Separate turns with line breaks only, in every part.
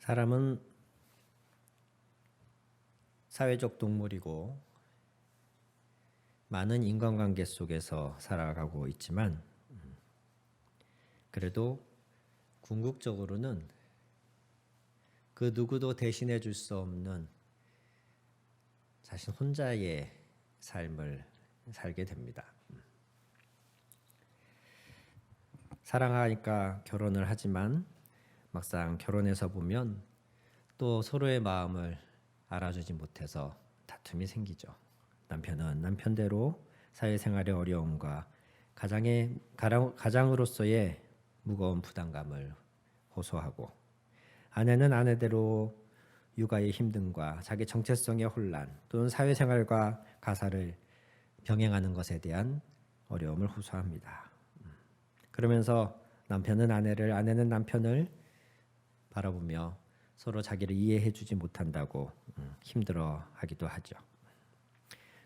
사람은 사회적 동물이고 많은 인간관계 속에서 살아가고 있지만 그래도 궁극적으로는 그 누구도 대신해 줄 수 없는 자신 혼자의 삶을 살게 됩니다. 사랑하니까 결혼을 하지만 막상 결혼해서 보면 또 서로의 마음을 알아주지 못해서 다툼이 생기죠. 남편은 남편대로 사회생활의 어려움과 가장으로서의 무거운 부담감을 호소하고, 아내는 아내대로 육아의 힘듦과 자기 정체성의 혼란 또는 사회생활과 가사를 병행하는 것에 대한 어려움을 호소합니다. 그러면서 남편은 아내를, 아내는 남편을 바라보며 서로 자기를 이해해 주지 못한다고 힘들어하기도 하죠.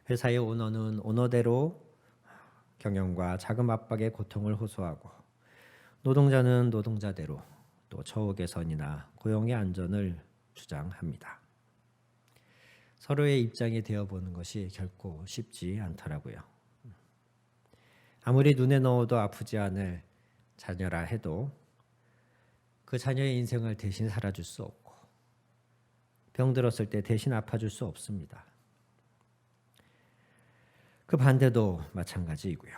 회사의 오너는 오너대로 경영과 자금 압박의 고통을 호소하고, 노동자는 노동자대로 또 처우 개선이나 고용의 안전을 주장합니다. 서로의 입장이 되어보는 것이 결코 쉽지 않더라고요. 아무리 눈에 넣어도 아프지 않을 자녀라 해도 그 자녀의 인생을 대신 살아줄 수 없고, 병들었을 때 대신 아파줄 수 없습니다. 그 반대도 마찬가지이고요.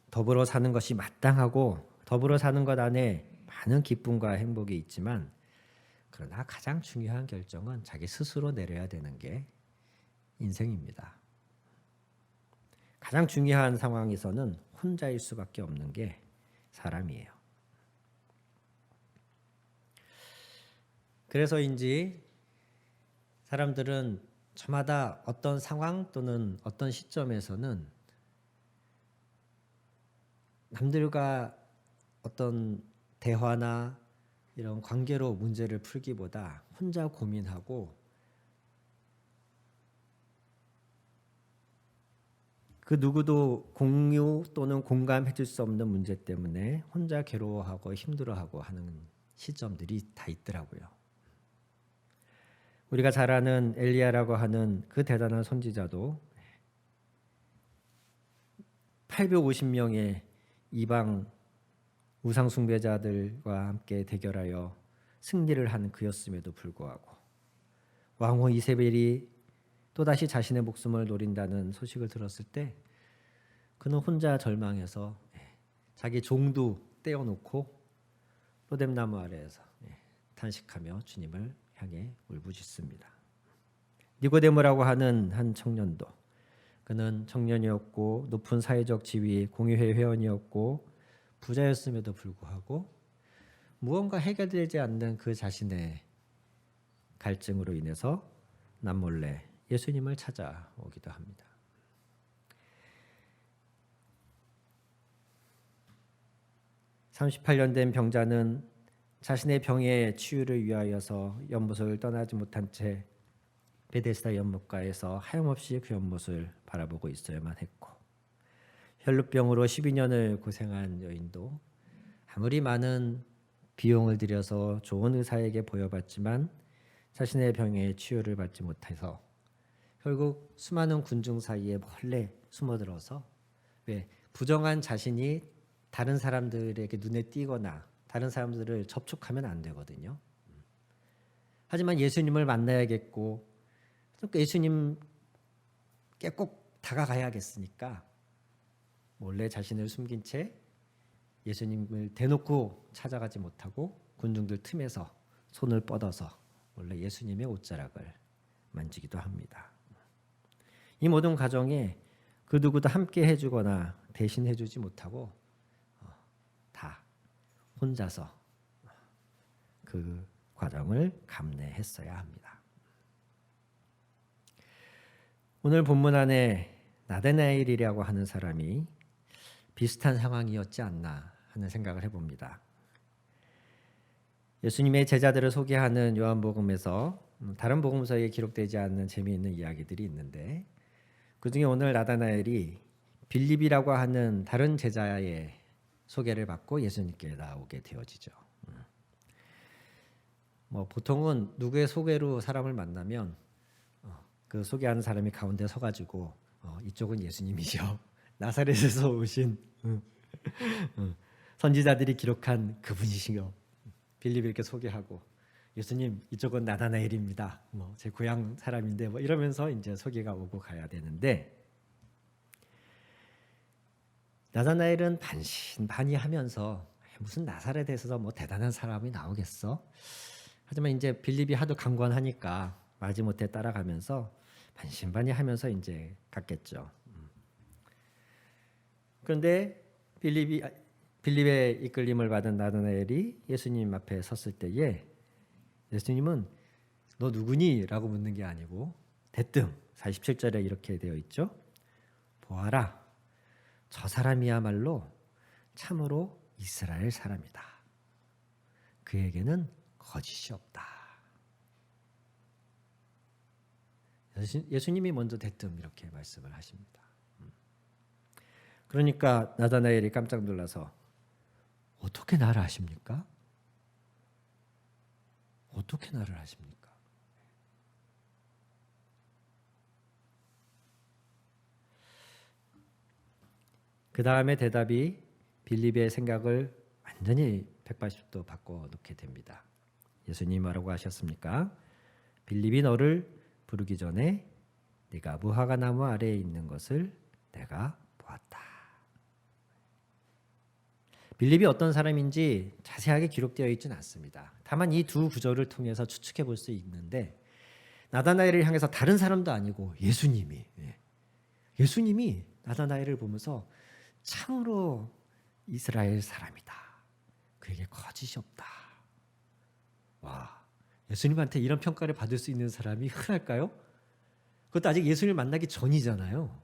더불어 사는 것이 마땅하고 더불어 사는 것 안에 많은 기쁨과 행복이 있지만, 그러나 가장 중요한 결정은 자기 스스로 내려야 되는 게 인생입니다. 가장 중요한 상황에서는 혼자일 수밖에 없는 게 사람이에요. 그래서인지 사람들은 저마다 어떤 상황 또는 어떤 시점에서는 남들과 어떤 대화나 이런 관계로 문제를 풀기보다 혼자 고민하고, 그 누구도 공유 또는 공감해 줄 수 없는 문제 때문에 혼자 괴로워하고 힘들어하고 하는 시점들이 다 있더라고요. 우리가 잘 아는 엘리야라고 하는 그 대단한 선지자도 850명의 이방 우상 숭배자들과 함께 대결하여 승리를 한 그였음에도 불구하고, 왕후 이세벨이 또다시 자신의 목숨을 노린다는 소식을 들었을 때 그는 혼자 절망해서 자기 종도 떼어놓고 로뎀나무 아래에서 탄식하며 주님을 향해 울부짖습니다. 니고데모라고 하는 한 청년도, 그는 청년이었고 높은 사회적 지위 공의회 회원이었고 부자였음에도 불구하고 무언가 해결되지 않는 그 자신의 갈증으로 인해서 남몰래 예수님을 찾아오기도 합니다. (38년) 된 병자는 자신의 병의 치유를 위하여서 연못을 떠나지 못한 채 베데스다 연못가에서 하염없이 그 연못을 바라보고 있어야만 했고, 혈루병으로 12년을 고생한 여인도 아무리 많은 비용을 들여서 좋은 의사에게 보여봤지만 자신의 병의 치유를 받지 못해서 결국 수많은 군중 사이에 몰래 숨어들어서, 왜 부정한 자신이 다른 사람들에게 눈에 띄거나 다른 사람들을 접촉하면 안 되거든요. 하지만 예수님을 만나야겠고 예수님께 꼭 다가가야겠으니까 몰래 자신을 숨긴 채 예수님을 대놓고 찾아가지 못하고 군중들 틈에서 손을 뻗어서 몰래 예수님의 옷자락을 만지기도 합니다. 이 모든 과정에 그 누구도 함께 해주거나 대신 해주지 못하고 다 혼자서 그 과정을 감내했어야 합니다. 오늘 본문 안에 나다나엘이라고 하는 사람이 비슷한 상황이었지 않나 하는 생각을 해봅니다. 예수님의 제자들을 소개하는 요한복음에서 다른 복음서에 기록되지 않는 재미있는 이야기들이 있는데, 그중에 오늘 나다나엘이 빌립이라고 하는 다른 제자의 소개를 받고 예수님께 나오게 되어지죠. 보통은 누구의 소개로 사람을 만나면 그 소개하는 사람이 가운데 서가지고 이쪽은 예수님이죠. 나사렛에서 오신 선지자들이 기록한 그분이시요. 빌립이 이렇게 소개하고 예수님 이쪽은 나다나엘입니다. 제 고향 사람인데 이러면서 이제 소개가 오고 가야 되는데 나다나엘은 반신반의하면서 무슨 나사렛에서 대단한 사람이 나오겠어? 하지만 이제 빌립이 하도 강권하니까 마지못해 따라가면서 반신반의하면서 이제 갔겠죠. 그런데 빌립의 이끌림을 받은 나다나엘이 예수님 앞에 섰을 때에 예수님은 너 누구니? 라고 묻는 게 아니고 대뜸 47절에 이렇게 되어 있죠. 보아라, 저 사람이야말로 참으로 이스라엘 사람이다. 그에게는 거짓이 없다. 예수님이 먼저 대뜸 이렇게 말씀을 하십니다. 그러니까 나다나엘이 깜짝 놀라서 어떻게 나를 아십니까? 어떻게 나를 아십니까? 그 다음에 대답이 빌립의 생각을 완전히 180도 바꿔놓게 됩니다. 예수님 뭐라고 하셨습니까? 빌립이 너를 부르기 전에 네가 무화과 나무 아래에 있는 것을 내가 보았다. 빌립이 어떤 사람인지 자세하게 기록되어 있지는 않습니다. 다만 이 두 구절을 통해서 추측해 볼 수 있는데 나다나엘을 향해서 다른 사람도 아니고 예수님이 나다나엘을 보면서 참으로 이스라엘 사람이다. 그에게 거짓이 없다. 와, 예수님한테 이런 평가를 받을 수 있는 사람이 흔할까요? 그것도 아직 예수님을 만나기 전이잖아요.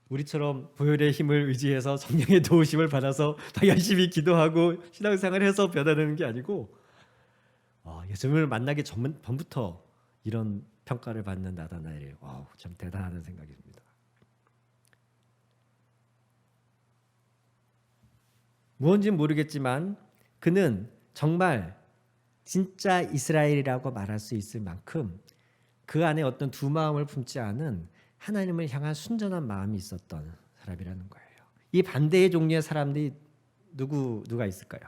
우리처럼 보혈의 힘을 의지해서 성령의 도우심을 받아서 더 열심히 기도하고 신앙생활을 해서 변화되는 게 아니고 예수님을 만나기 전부터 이런 평가를 받는 나다나엘, 참 대단하다는 생각이 듭니다. 무언지는 모르겠지만 그는 정말 진짜 이스라엘이라고 말할 수 있을 만큼 그 안에 어떤 두 마음을 품지 않은 하나님을 향한 순전한 마음이 있었던 사람이라는 거예요. 이 반대의 종류의 사람들이 누가 있을까요?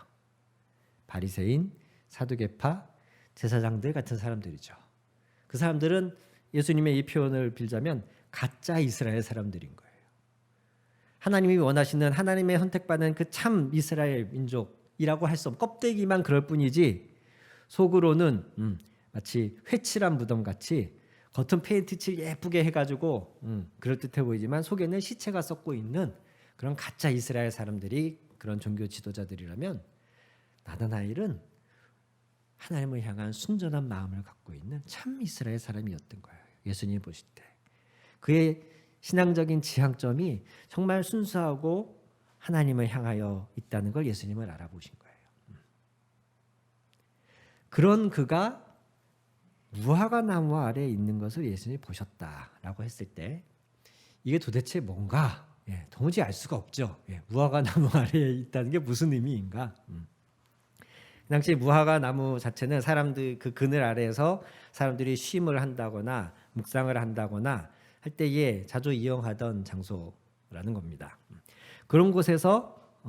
바리새인, 사두개파, 제사장들 같은 사람들이죠. 그 사람들은 예수님의 이 표현을 빌자면 가짜 이스라엘 사람들인 거예요. 하나님이 원하시는 하나님의 선택받은 그 참 이스라엘 민족이라고 할 수 없는 껍데기만 그럴 뿐이지 속으로는 마치 회칠한 무덤같이 겉은 페인트 칠 예쁘게 해가지고 그럴듯해 보이지만 속에는 시체가 썩고 있는 그런 가짜 이스라엘 사람들이 그런 종교 지도자들이라면 나다나엘은 하나님을 향한 순전한 마음을 갖고 있는 참 이스라엘 사람이었던 거예요. 예수님이 보실 때 그의 신앙적인 지향점이 정말 순수하고 하나님을 향하여 있다는 걸 예수님을 알아보신 거예요. 그런 그가 무화과 나무 아래에 있는 것을 예수님이 보셨다라고 했을 때 이게 도대체 뭔가 도무지 알 수가 없죠. 무화과 나무 아래에 있다는 게 무슨 의미인가? 그 당시 무화과 나무 자체는 사람들 그 그늘 아래에서 사람들이 쉼을 한다거나 묵상을 한다거나 할 때에 자주 이용하던 장소라는 겁니다. 그런 곳에서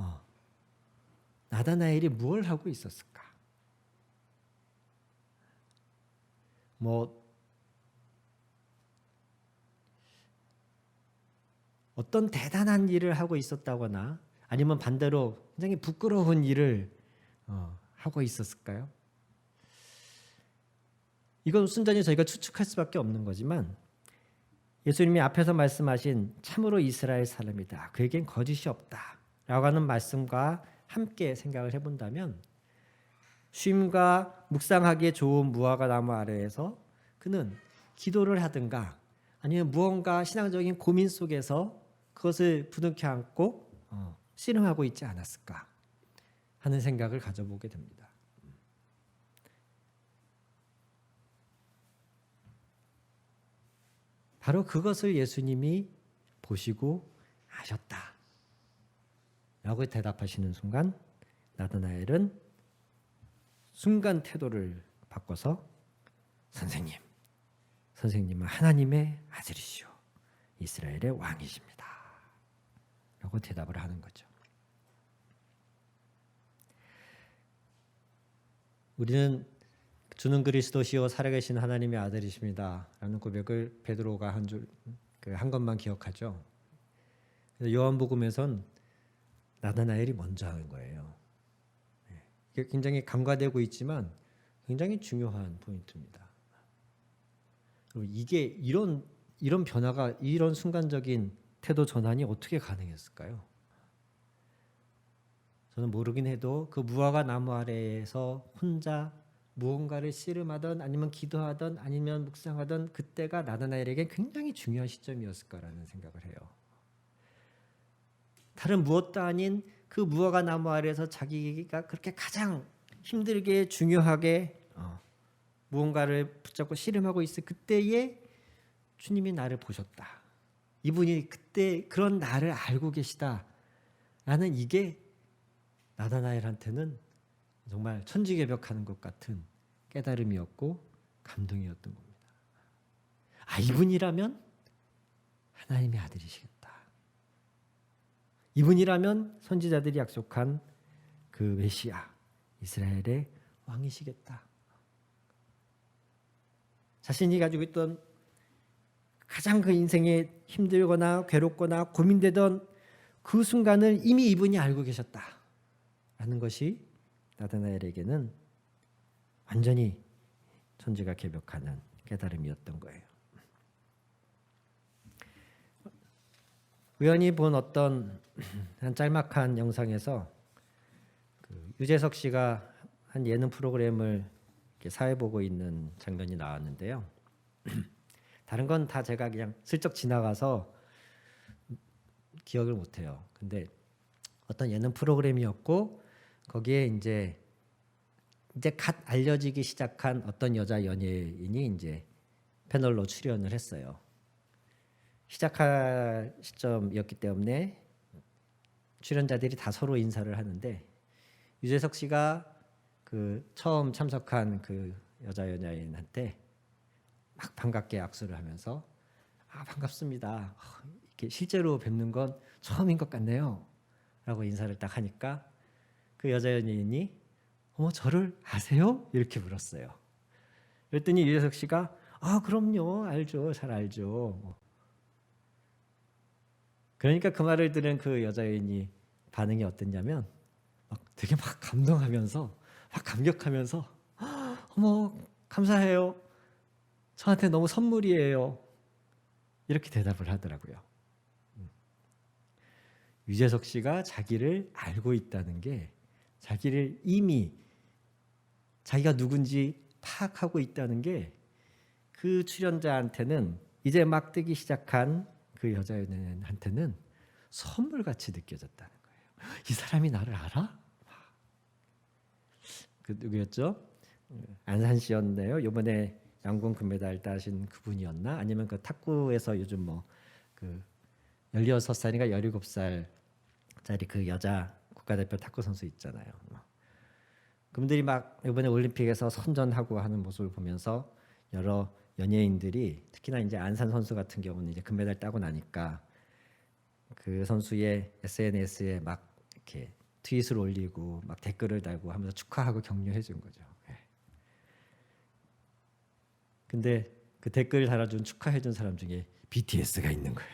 나다나엘이 뭘 하고 있었을까? 어떤 대단한 일을 하고 있었다거나 아니면 반대로 굉장히 부끄러운 일을 하고 있었을까요? 이건 순전히 저희가 추측할 수밖에 없는 거지만 예수님이 앞에서 말씀하신 참으로 이스라엘 사람이다. 그에겐 거짓이 없다. 라고 하는 말씀과 함께 생각을 해본다면 쉼과 묵상하기에 좋은 무화과 나무 아래에서 그는 기도를 하든가 아니면 무언가 신앙적인 고민 속에서 그것을 부둥켜 안고 씨름하고 있지 않았을까 하는 생각을 가져보게 됩니다. 바로 그것을 예수님이 보시고 아셨다 라고 대답하시는 순간 나다나엘은 순간 태도를 바꿔서 선생님은 하나님의 아들이시오. 이스라엘의 왕이십니다. 라고 대답을 하는 거죠. 우리는 주는 그리스도시요 살아계신 하나님의 아들이십니다. 라는 고백을 베드로가 한 것만 기억하죠. 요한복음에선 나다나엘이 먼저 하는 거예요. 이게 굉장히 간과되고 있지만 굉장히 중요한 포인트입니다. 그리고 이게 이런 변화가, 이런 순간적인 태도 전환이 어떻게 가능했을까요? 저는 모르긴 해도 그 무화과 나무 아래에서 혼자 무언가를 씨름하던 아니면 기도하던 아니면 묵상하던 그때가 나다나엘에게 굉장히 중요한 시점이었을 거라는 생각을 해요. 다른 무엇도 아닌 그 무화과 나무 아래에서 자기가 그렇게 가장 힘들게 중요하게 무언가를 붙잡고 씨름하고 있을 그때에 주님이 나를 보셨다. 이분이 그때 그런 나를 알고 계시다라는 이게 나다나엘한테는 정말 천지개벽하는 것 같은 깨달음이었고 감동이었던 겁니다. 이분이라면 하나님의 아들이시겠다. 이분이라면 선지자들이 약속한 그 메시아, 이스라엘의 왕이시겠다. 자신이 가지고 있던 가장 그 인생에 힘들거나 괴롭거나 고민되던 그 순간을 이미 이분이 알고 계셨다라는 것이 나다나엘에게는 완전히 천지가 개벽하는 깨달음이었던 거예요. 우연히 본 어떤 한 짤막한 영상에서 유재석 씨가 한 예능 프로그램을 사회 보고 있는 장면이 나왔는데요. 다른 건 다 제가 그냥 슬쩍 지나가서 기억을 못해요. 근데 어떤 예능 프로그램이었고 거기에 이제 갓 알려지기 시작한 어떤 여자 연예인이 이제 패널로 출연을 했어요. 시작할 시점이었기 때문에 출연자들이 다 서로 인사를 하는데 유재석 씨가 그 처음 참석한 그 여자 연예인한테 막 반갑게 악수를 하면서 반갑습니다. 이렇게 실제로 뵙는 건 처음인 것 같네요. 라고 인사를 딱 하니까 그 여자 연예인이 저를 아세요? 이렇게 물었어요. 그랬더니 유재석 씨가 그럼요. 알죠. 잘 알죠. 그러니까 그 말을 들은 그 여자 연예인이 반응이 어땠냐면 되게 막 감동하면서 막 감격하면서 어머 감사해요. 저한테 너무 선물이에요. 이렇게 대답을 하더라고요. 유재석 씨가 자기를 알고 있다는 게 자기를 이미 자기가 누군지 파악하고 있다는 게 그 출연자한테는 이제 막 뜨기 시작한 그 여자 연예인한테는 선물같이 느껴졌다는 거예요. 이 사람이 나를 알아? 그 누구였죠? 안산 씨였네요. 이번에 양궁 금메달 따신 그분이었나? 아니면 그 탁구에서 요즘 그 16살인가 17살짜리 그 여자 국가대표 탁구 선수 있잖아요. 그분들이 막 이번에 올림픽에서 선전하고 하는 모습을 보면서 여러 연예인들이 특히나 이제 안산 선수 같은 경우는 이제 금메달 따고 나니까 그 선수의 SNS에 막 이렇게 트윗을 올리고 막 댓글을 달고 하면서 축하하고 격려해 준 거죠. 근데 그 댓글을 달아준 축하해 준 사람 중에 BTS가 있는 거예요.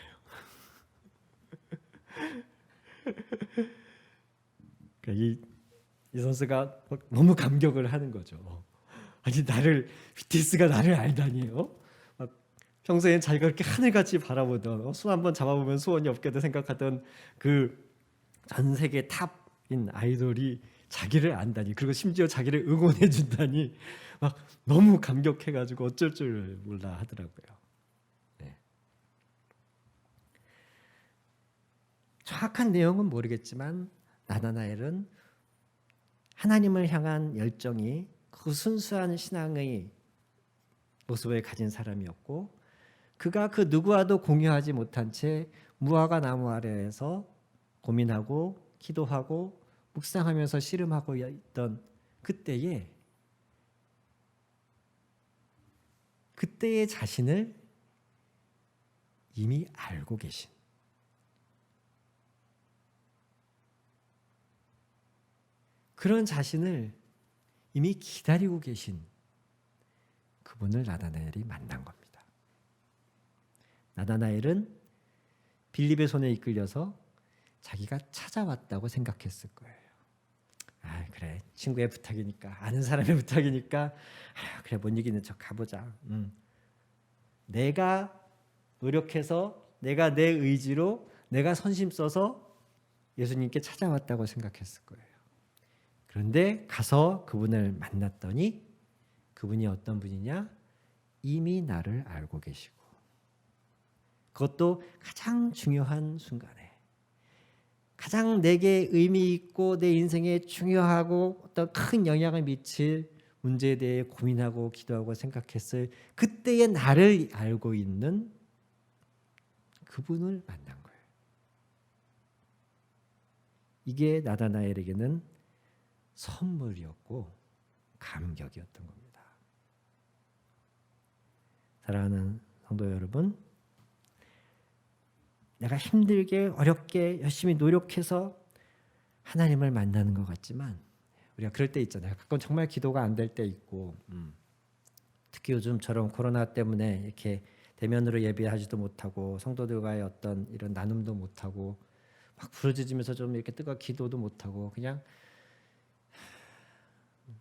그러니까 이 선수가 너무 감격을 하는 거죠. 아니 BTS가 나를 알다니요? 평소엔 자기가 그렇게 하늘같이 바라보던 손 한번 잡아보면 소원이 없게도 생각하던 그 전 세계 탑인 아이돌이 자기를 안다니, 그리고 심지어 자기를 응원해 준다니 막 너무 감격해가지고 어쩔 줄 몰라 하더라고요. 네. 정확한 내용은 모르겠지만 나다나엘은 하나님을 향한 열정이 그 순수한 신앙의 모습을 가진 사람이었고, 그가 그 누구와도 공유하지 못한 채 무화과 나무 아래에서 고민하고 기도하고 묵상하면서 씨름하고 있던 그때에 그때의 자신을 이미 알고 계신, 그런 자신을 이미 기다리고 계신 그분을 나다나엘이 만난 겁니다. 나다나엘은 빌립의 손에 이끌려서 자기가 찾아왔다고 생각했을 거예요. 아, 그래, 친구의 부탁이니까, 아는 사람의 부탁이니까, 그래, 못 이기는 척 가보자. 내가 노력해서, 내가 내 의지로, 내가 선심 써서 예수님께 찾아왔다고 생각했을 거예요. 그런데 가서 그분을 만났더니 그분이 어떤 분이냐? 이미 나를 알고 계시고, 그것도 가장 중요한 순간에, 가장 내게 의미 있고 내 인생에 중요하고 어떤 큰 영향을 미칠 문제에 대해 고민하고 기도하고 생각했을 그때의 나를 알고 있는 그분을 만난 거예요. 이게 나다나엘에게는 선물이었고 감격이었던 겁니다. 사랑하는 성도 여러분, 내가 힘들게 어렵게 열심히 노력해서 하나님을 만나는 것 같지만, 우리가 그럴 때 있잖아요. 가끔 정말 기도가 안 될 때 있고, 특히 요즘처럼 코로나 때문에 이렇게 대면으로 예배하지도 못하고 성도들과의 어떤 이런 나눔도 못하고 막 부르짖으면서 좀 이렇게 뜨거 기도도 못하고, 그냥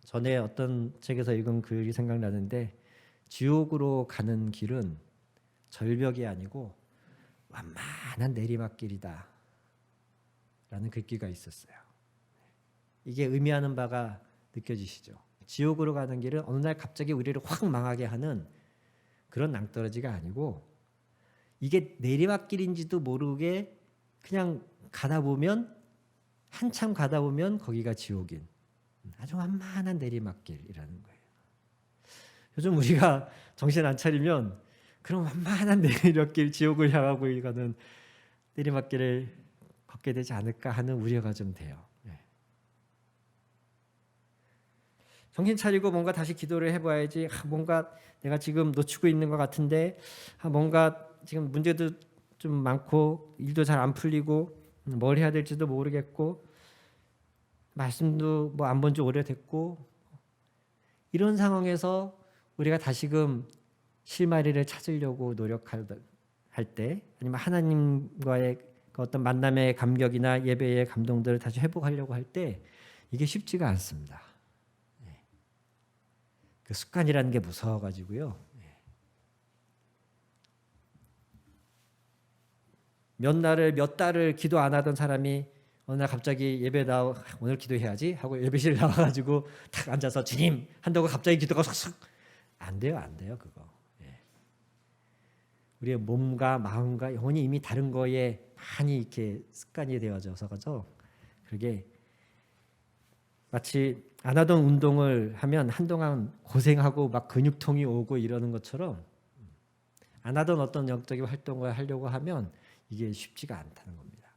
전에 어떤 책에서 읽은 글이 생각나는데, 지옥으로 가는 길은 절벽이 아니고 완만한 내리막길이다 라는 글귀가 있었어요. 이게 의미하는 바가 느껴지시죠? 지옥으로 가는 길은 어느 날 갑자기 우리를 확 망하게 하는 그런 낭떠러지가 아니고, 이게 내리막길인지도 모르게 그냥 가다 보면, 한참 가다 보면 거기가 지옥인 아주 완만한 내리막길이라는 거예요. 요즘 우리가 정신 안 차리면 그런 완만한 내리막길, 지옥을 향하고 가는 내리막길을 걷게 되지 않을까 하는 우려가 좀 돼요. 정신 차리고 뭔가 다시 기도를 해봐야지. 뭔가 내가 지금 놓치고 있는 것 같은데, 뭔가 지금 문제도 좀 많고 일도 잘 안 풀리고 뭘 해야 될지도 모르겠고 말씀도 뭐 안 본 지 오래됐고, 이런 상황에서 우리가 다시금 실마리를 찾으려고 노력할 때, 아니면 하나님과의 그 어떤 만남의 감격이나 예배의 감동들을 다시 회복하려고 할 때 이게 쉽지가 않습니다. 그 습관이라는 게 무서워가지고요. 몇 달을 기도 안 하던 사람이 어느 날 갑자기 예배 오늘 기도해야지 하고 예배실 나와가지고 탁 앉아서 주님 한다고 갑자기 기도가 쏙쏙 안 돼요 그거. 우리의 몸과 마음과 영혼이 이미 다른 거에 많이 이렇게 습관이 되어져서, 그게 마치 안 하던 운동을 하면 한동안 고생하고 막 근육통이 오고 이러는 것처럼, 안 하던 어떤 영적인 활동을 하려고 하면 이게 쉽지가 않다는 겁니다.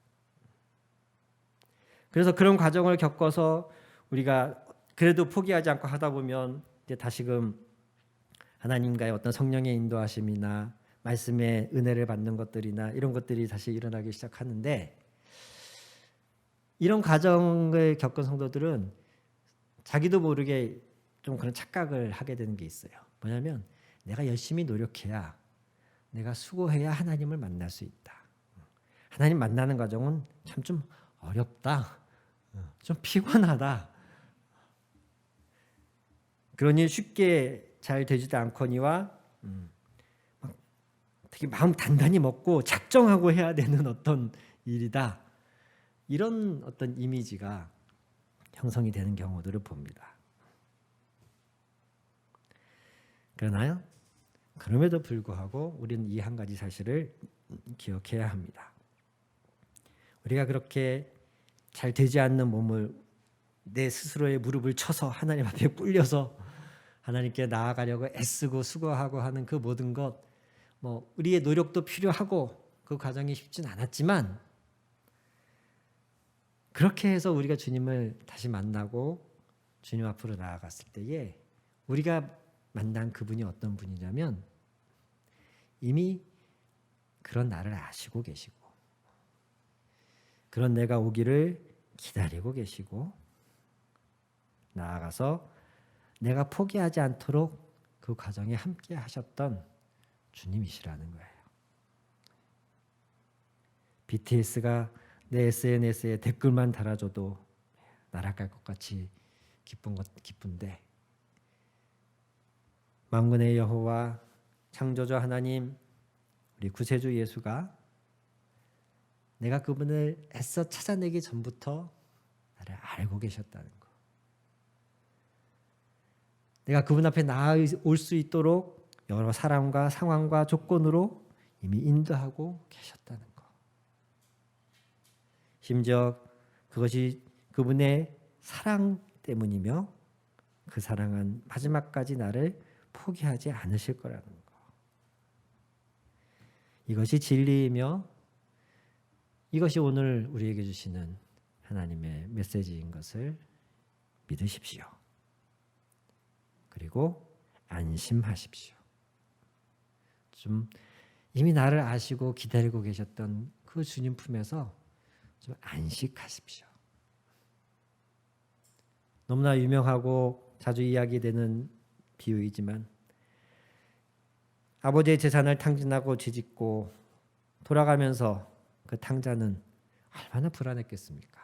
그래서 그런 과정을 겪어서 우리가 그래도 포기하지 않고 하다 보면 이제 다시금 하나님과의 어떤 성령의 인도하심이나 말씀의 은혜를 받는 것들이나 이런 것들이 다시 일어나기 시작하는데, 이런 과정을 겪은 성도들은 자기도 모르게 좀 그런 착각을 하게 되는 게 있어요. 뭐냐면, 내가 열심히 노력해야, 내가 수고해야 하나님을 만날 수 있다. 하나님 만나는 과정은 참 좀 어렵다. 좀 피곤하다. 그러니 쉽게 잘 되지도 않거니와 되게 마음 단단히 먹고 작정하고 해야 되는 어떤 일이다. 이런 어떤 이미지가 형성이 되는 경우들을 봅니다. 그러나요? 그럼에도 불구하고 우리는 이 한 가지 사실을 기억해야 합니다. 우리가 그렇게 잘 되지 않는 몸을 내 스스로의 무릎을 쳐서 하나님 앞에 꿇려서 하나님께 나아가려고 애쓰고 수고하고 하는 그 모든 것, 우리의 노력도 필요하고 그 과정이 쉽진 않았지만, 그렇게 해서 우리가 주님을 다시 만나고 주님 앞으로 나아갔을 때에 우리가 만난 그분이 어떤 분이냐면 이미 그런 나를 아시고 계시고 그런 내가 오기를 기다리고 계시고 나아가서 내가 포기하지 않도록 그 과정에 함께 하셨던 주님이시라는 거예요. BTS가 내 SNS에 댓글만 달아줘도 날아갈 것 같이 기쁜데 만군의 여호와 창조주 하나님 우리 구세주 예수가 내가 그분을 애써 찾아내기 전부터 나를 알고 계셨다는 거. 내가 그분 앞에 나아올 수 있도록 여러 사람과 상황과 조건으로 이미 인도하고 계셨다는 거. 심지어 그것이 그분의 사랑 때문이며 그 사랑은 마지막까지 나를 포기하지 않으실 거라는 거. 이것이 진리이며 이것이 오늘 우리에게 주시는 하나님의 메시지인 것을 믿으십시오. 그리고 안심하십시오. 좀 이미 나를 아시고 기다리고 계셨던 그 주님 품에서 좀 안식하십시오. 너무나 유명하고 자주 이야기되는 비유이지만 아버지의 재산을 탕진하고 뒤집고 돌아가면서 그 탕자는 얼마나 불안했겠습니까?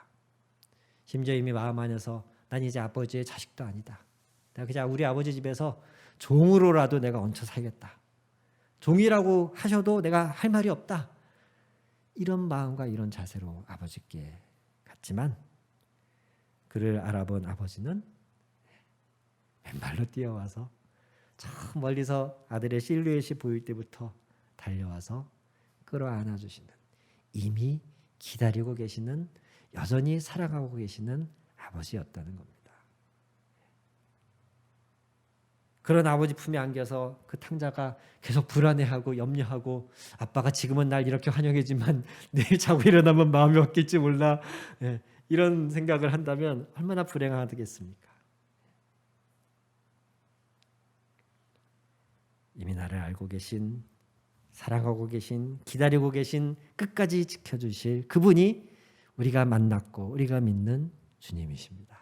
심지어 이미 마음 안에서 난 이제 아버지의 자식도 아니다. 내가 그냥 우리 아버지 집에서 종으로라도 내가 얹혀 살겠다. 종이라고 하셔도 내가 할 말이 없다. 이런 마음과 이런 자세로 아버지께 갔지만 그를 알아본 아버지는 왼발로 뛰어와서 저 멀리서 아들의 실루엣이 보일 때부터 달려와서 끌어안아 주시는 이미 기다리고 계시는 여전히 사랑하고 계시는 아버지였다는 겁니다. 그런 아버지 품에 안겨서 그 탕자가 계속 불안해하고 염려하고 아빠가 지금은 날 이렇게 환영해지만 내일 자고 일어나면 마음이 어떨지 몰라 이런 생각을 한다면 얼마나 불행하겠습니까? 이미 나를 알고 계신 사랑하고 계신 기다리고 계신 끝까지 지켜주실 그분이 우리가 만났고 우리가 믿는 주님이십니다.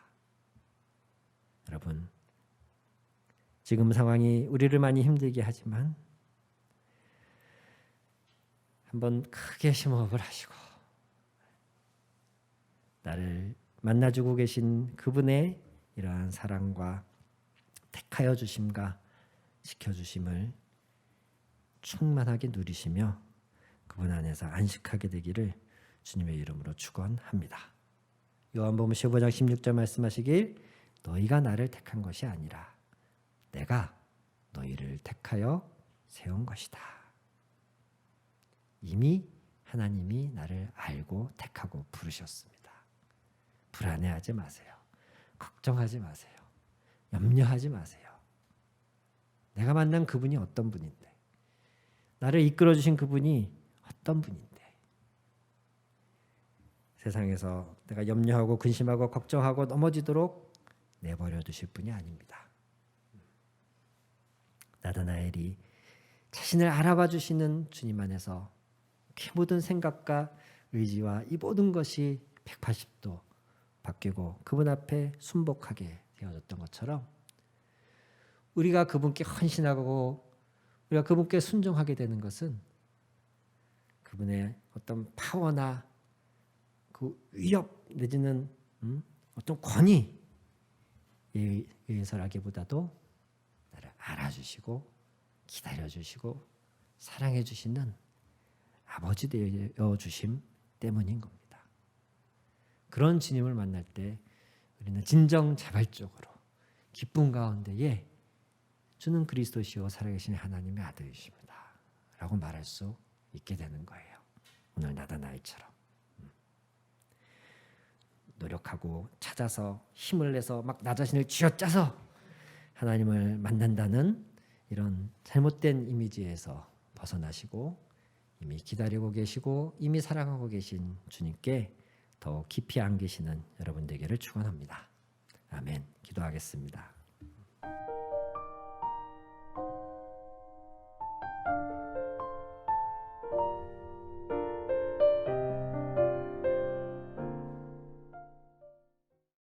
여러분 지금 상황이 우리를 많이 힘들게 하지만 한번 크게 심호흡을 하시고 나를 만나주고 계신 그분의 이러한 사랑과 택하여 주심과 지켜주심을 충만하게 누리시며 그분 안에서 안식하게 되기를 주님의 이름으로 축원합니다. 요한복음 15장 16절 말씀하시길 너희가 나를 택한 것이 아니라 내가 너희를 택하여 세운 것이다. 이미 하나님이 나를 알고 택하고 부르셨습니다. 불안해하지 마세요. 걱정하지 마세요. 염려하지 마세요. 내가 만난 그분이 어떤 분인데 나를 이끌어주신 그분이 어떤 분인데 세상에서 내가 염려하고 근심하고 걱정하고 넘어지도록 내버려 두실 분이 아닙니다. 나다나엘이 자신을 알아봐 주시는 주님 안에서 그 모든 생각과 의지와 이 모든 것이 180도 바뀌고 그분 앞에 순복하게 되어졌던 것처럼 우리가 그분께 헌신하고 우리가 그분께 순종하게 되는 것은 그분의 어떤 파워나 그 위력 내지는 어떤 권위에 의해서라기보다도 나를 알아주시고 기다려주시고 사랑해주시는 아버지 되어 주심 때문인 겁니다. 그런 주님을 만날 때 우리는 진정자발적으로 기쁨 가운데에 주는 그리스도시요 살아계신 하나님의 아들이십니다 라고 말할 수 있게 되는 거예요. 오늘 나다나엘처럼 노력하고 찾아서 힘을 내서 막 나 자신을 쥐어짜서 하나님을 만난다는 이런 잘못된 이미지에서 벗어나시고 이미 기다리고 계시고 이미 사랑하고 계신 주님께 더 깊이 안기시는 여러분 되기를 축원합니다. 아멘. 기도하겠습니다.